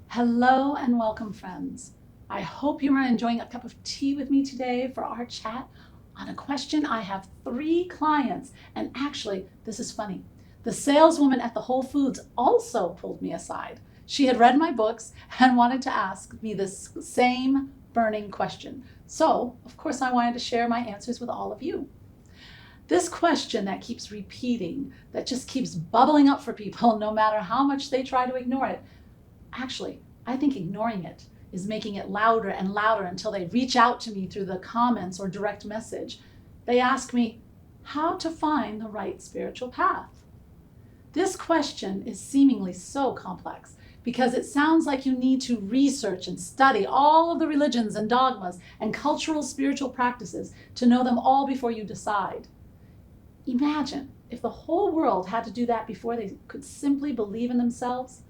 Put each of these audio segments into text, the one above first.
Hello and welcome, friends. I hope you are enjoying a cup of tea with me today for our chat on a question. I have 3 clients, and actually, this is funny. The saleswoman at the Whole Foods also pulled me aside. She had read my books and wanted to ask me this same burning question. So, of course, I wanted to share my answers with all of you. This question that keeps repeating, that just keeps bubbling up for people no matter how much they try to ignore it. Actually, I think ignoring it is making it louder and louder until they reach out to me through the comments or direct message. They ask me how to find the right spiritual path. This question is seemingly so complex because it sounds like you need to research and study all of the religions and dogmas and cultural spiritual practices to know them all before you decide. Imagine if the whole world had to do that before they could simply believe in themselves.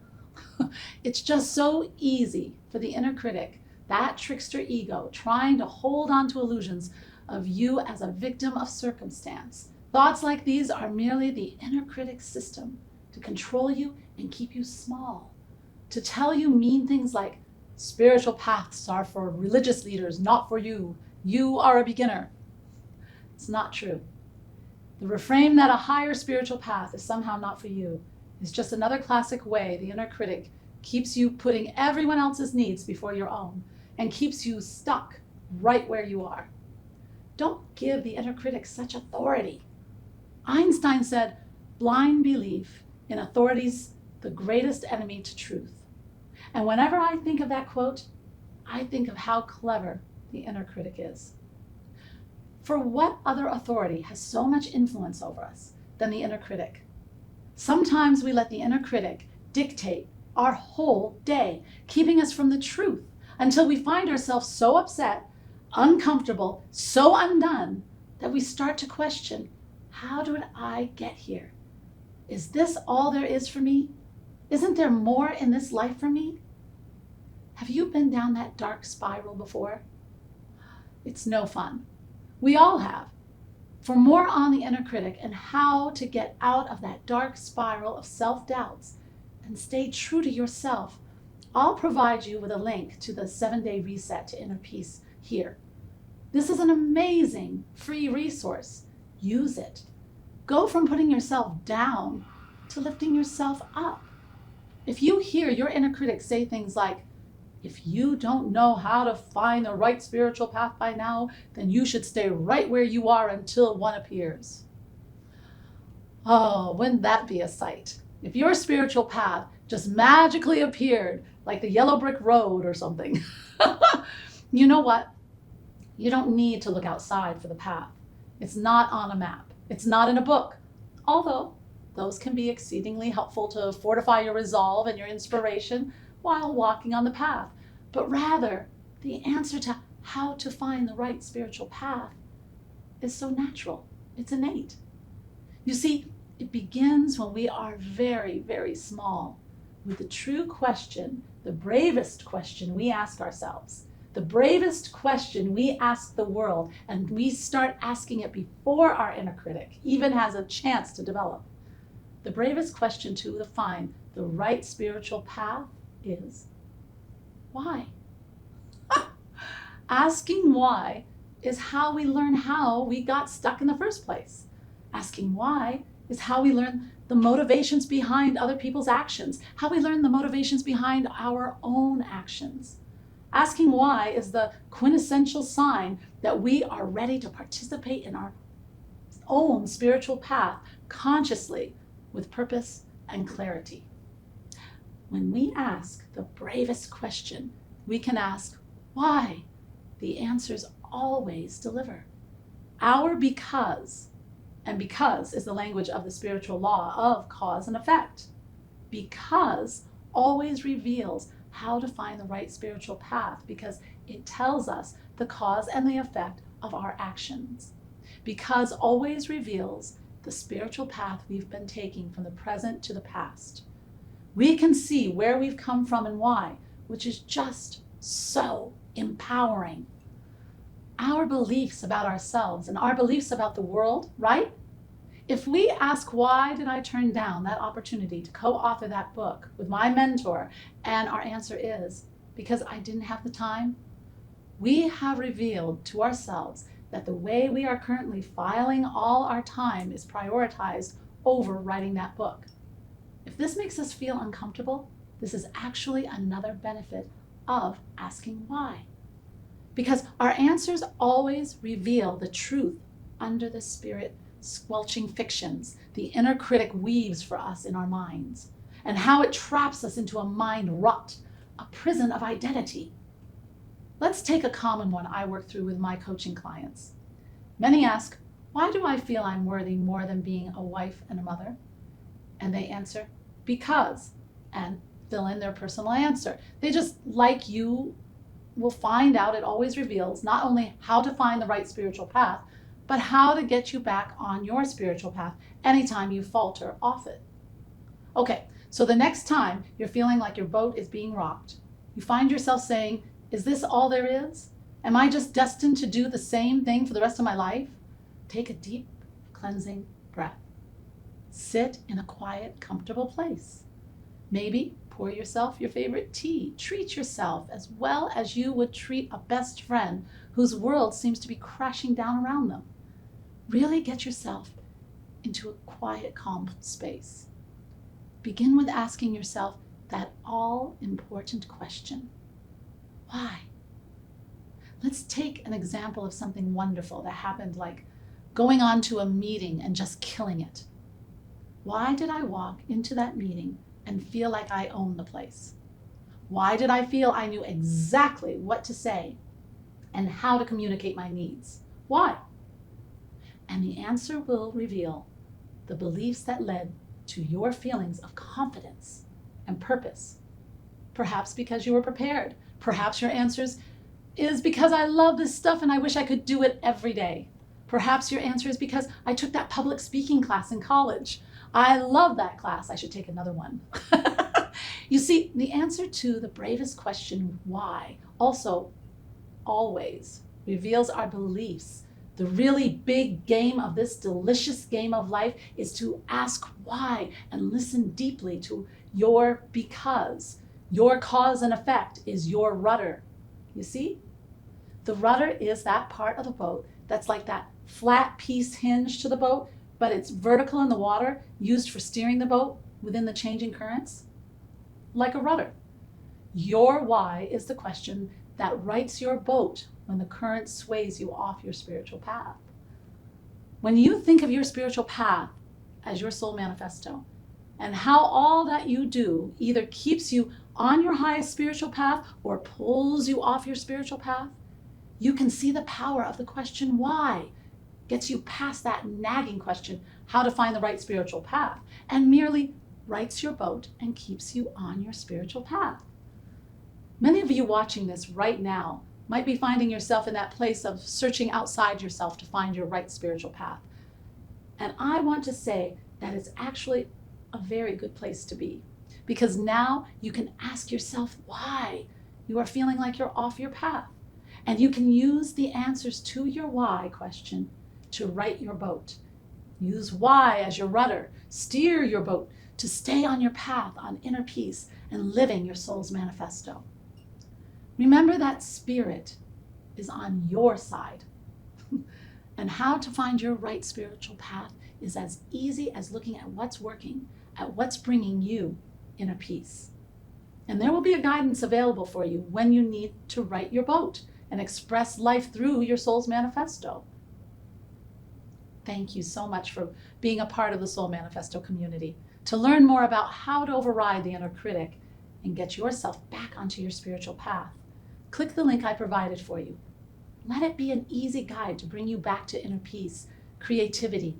It's just so easy for the inner critic, that trickster ego, trying to hold on to illusions of you as a victim of circumstance. Thoughts like these are merely the inner critic's system to control you and keep you small, to tell you mean things like, spiritual paths are for religious leaders, not for you. You are a beginner. It's not true. The refrain that a higher spiritual path is somehow not for you is just another classic way the inner critic keeps you putting everyone else's needs before your own and keeps you stuck right where you are. Don't give the inner critic such authority. Einstein said, blind belief in authority's the greatest enemy to truth. And whenever I think of that quote, I think of how clever the inner critic is. For what other authority has so much influence over us than the inner critic? Sometimes we let the inner critic dictate our whole day, keeping us from the truth until we find ourselves so upset, uncomfortable, so undone that we start to question, how did I get here? Is this all there is for me? Isn't there more in this life for me? Have you been down that dark spiral before? It's no fun. We all have. For more on the inner critic and how to get out of that dark spiral of self-doubts and stay true to yourself, I'll provide you with a link to the 7-day reset to inner peace here. This is an amazing free resource. Use it. Go from putting yourself down to lifting yourself up. If you hear your inner critic say things like, if you don't know how to find the right spiritual path by now, then you should stay right where you are until one appears. Oh, wouldn't that be a sight? If your spiritual path just magically appeared like the yellow brick road or something. You know what? You don't need to look outside for the path. It's not on a map. It's not in a book. Although those can be exceedingly helpful to fortify your resolve and your inspiration while walking on the path, but rather the answer to how to find the right spiritual path is so natural. It's innate. You see, it begins when we are very, very small with the true question, the bravest question we ask ourselves, the bravest question we ask the world, and we start asking it before our inner critic even has a chance to develop. The bravest question to find the right spiritual path is, why? Asking why is how we learn how we got stuck in the first place. Asking why is how we learn the motivations behind other people's actions, how we learn the motivations behind our own actions. Asking why is the quintessential sign that we are ready to participate in our own spiritual path consciously with purpose and clarity. When we ask the bravest question, we can ask, why? The answers always deliver. Our because, and because is the language of the spiritual law of cause and effect. Because always reveals how to find the right spiritual path because it tells us the cause and the effect of our actions. Because always reveals the spiritual path we've been taking from the present to the past. We can see where we've come from and why, which is just so empowering. Our beliefs about ourselves and our beliefs about the world, right? If we ask, why did I turn down that opportunity to co-author that book with my mentor, and our answer is, because I didn't have the time, we have revealed to ourselves that the way we are currently filing all our time is prioritized over writing that book. If this makes us feel uncomfortable, this is actually another benefit of asking why. Because our answers always reveal the truth under the spirit squelching fictions the inner critic weaves for us in our minds, and how it traps us into a mind rut, a prison of identity. Let's take a common one I work through with my coaching clients. Many ask, why do I feel I'm worthy more than being a wife and a mother? And they answer, because, and fill in their personal answer. They just, like you will find out, it always reveals not only how to find the right spiritual path, but how to get you back on your spiritual path anytime you falter off it. Okay, so the next time you're feeling like your boat is being rocked, you find yourself saying, is this all there is? Am I just destined to do the same thing for the rest of my life? Take a deep, cleansing breath. Sit in a quiet, comfortable place. Maybe pour yourself your favorite tea. Treat yourself as well as you would treat a best friend whose world seems to be crashing down around them. Really get yourself into a quiet, calm space. Begin with asking yourself that all-important question. Why? Let's take an example of something wonderful that happened, like going on to a meeting and just killing it. Why did I walk into that meeting and feel like I owned the place? Why did I feel I knew exactly what to say and how to communicate my needs? Why? And the answer will reveal the beliefs that led to your feelings of confidence and purpose. Perhaps because you were prepared. Perhaps your answers is because I love this stuff and I wish I could do it every day. Perhaps your answer is because I took that public speaking class in college. I love that class. I should take another one. You see, the answer to the bravest question, why, also always reveals our beliefs. The really big game of this delicious game of life is to ask why and listen deeply to your because. Your cause and effect is your rudder. You see? The rudder is that part of the boat that's like that flat piece hinge to the boat, but it's vertical in the water, used for steering the boat within the changing currents, like a rudder. Your why is the question that rights your boat when the current sways you off your spiritual path. When you think of your spiritual path as your soul manifesto, and how all that you do either keeps you on your highest spiritual path or pulls you off your spiritual path, you can see the power of the question why gets you past that nagging question, how to find the right spiritual path, and merely rights your boat and keeps you on your spiritual path. Many of you watching this right now might be finding yourself in that place of searching outside yourself to find your right spiritual path. And I want to say that it's actually a very good place to be, because now you can ask yourself why you are feeling like you're off your path. And you can use the answers to your why question to right your boat. Use why as your rudder. Steer your boat to stay on your path on inner peace and living your soul's manifesto. Remember that spirit is on your side. And how to find your right spiritual path is as easy as looking at what's working, at what's bringing you inner peace. And there will be a guidance available for you when you need to right your boat and express life through your soul's manifesto. Thank you so much for being a part of the Soul Manifesto community. To learn more about how to override the inner critic and get yourself back onto your spiritual path, click the link I provided for you. Let it be an easy guide to bring you back to inner peace, creativity,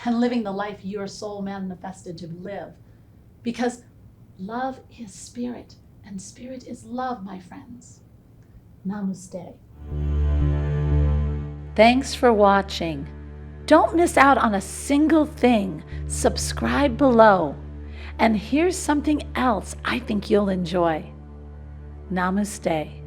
and living the life your soul manifested to live. Because love is spirit, and spirit is love, my friends. Namaste. Thanks for watching. Don't miss out on a single thing. Subscribe below. And here's something else I think you'll enjoy. Namaste.